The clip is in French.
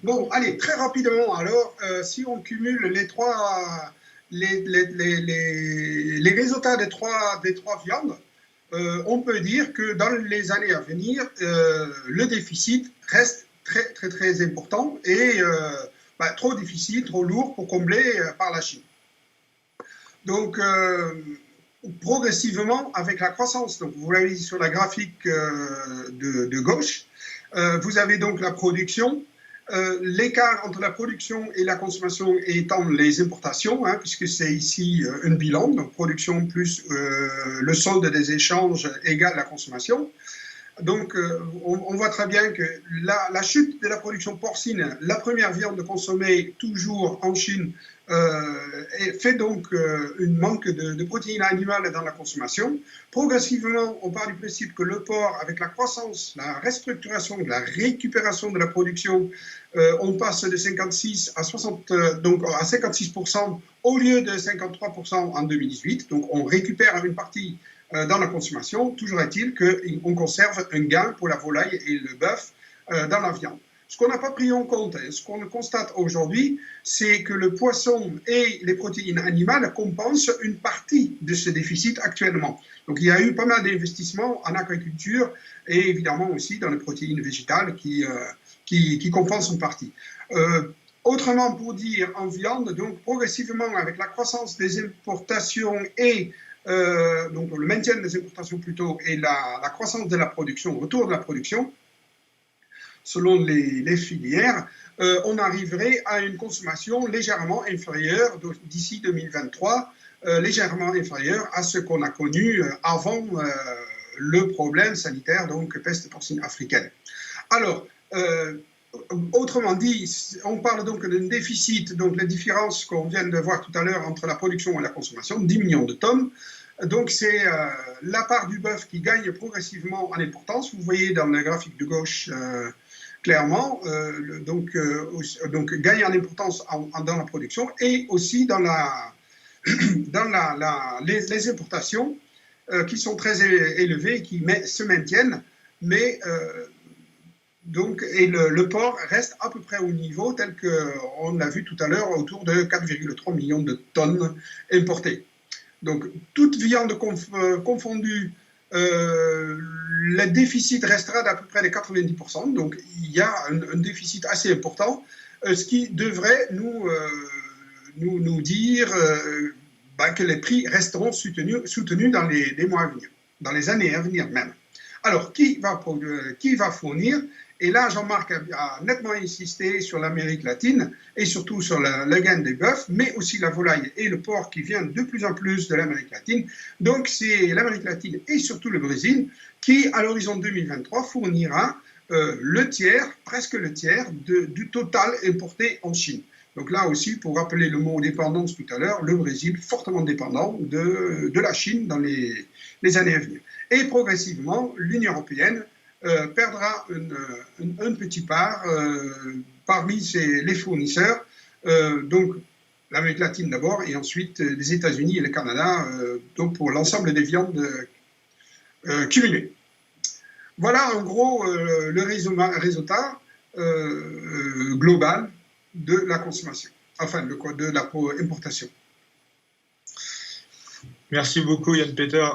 Bon, allez, très rapidement, alors, si on cumule les résultats des trois viandes, on peut dire que dans les années à venir, le déficit reste très, très, très important et trop difficile, trop lourd pour combler par la Chine. Donc, progressivement, avec la croissance, donc vous l'avez dit sur la graphique de gauche, vous avez donc la production. L'écart entre la production et la consommation étant les importations, hein, puisque c'est ici un bilan, donc production plus le solde des échanges égale la consommation. Donc, on voit très bien que la chute de la production porcine, la première viande consommée toujours en Chine, fait donc un manque de protéines animales dans la consommation. Progressivement, on part du principe que le porc, avec la croissance, la restructuration, la récupération de la production, on passe de 56 à 60, donc à 56% au lieu de 53% en 2018. Donc, on récupère une partie dans la consommation. Toujours est-il qu'on conserve un gain pour la volaille et le bœuf dans la viande. Ce qu'on n'a pas pris en compte, ce qu'on constate aujourd'hui, c'est que le poisson et les protéines animales compensent une partie de ce déficit actuellement. Donc il y a eu pas mal d'investissements en aquaculture et évidemment aussi dans les protéines végétales qui compensent une partie. Autrement pour dire, en viande, donc progressivement avec la croissance des importations et donc le maintien des importations plutôt et la croissance de la production, retour de la production, selon les filières, on arriverait à une consommation légèrement inférieure d'ici 2023, légèrement inférieure à ce qu'on a connu avant le problème sanitaire, donc peste porcine africaine. Alors, autrement dit, on parle donc d'un déficit, donc la différence qu'on vient de voir tout à l'heure entre la production et la consommation, 10 millions de tonnes. Donc c'est la part du bœuf qui gagne progressivement en importance. Vous voyez dans le graphique de gauche clairement, donc gagne en importance dans la production et aussi dans les importations qui sont très élevées, qui se maintiennent, mais donc, et le porc reste à peu près au niveau tel qu'on l'a vu tout à l'heure, autour de 4,3 millions de tonnes importées. Donc, toute viande confondue, le déficit restera d'à peu près de 90%. Donc, il y a un déficit assez important, ce qui devrait nous dire que les prix resteront soutenus dans les mois à venir, dans les années à venir même. Alors, qui va fournir? Et là, Jean-Marc a nettement insisté sur l'Amérique latine et surtout sur le gain des bœufs, mais aussi la volaille et le porc qui viennent de plus en plus de l'Amérique latine. Donc, c'est l'Amérique latine et surtout le Brésil qui, à l'horizon 2023, fournira presque le tiers du total importé en Chine. Donc là aussi, pour rappeler le mot dépendance tout à l'heure, le Brésil fortement dépendant de la Chine dans les années à venir. Et progressivement, l'Union européenne perdra une petite part parmi les fournisseurs, donc l'Amérique latine d'abord, et ensuite les États-Unis et le Canada, donc pour l'ensemble des viandes cumulées. Voilà en gros le résultat global de la consommation, enfin de l'importation. Merci beaucoup Yann Peter.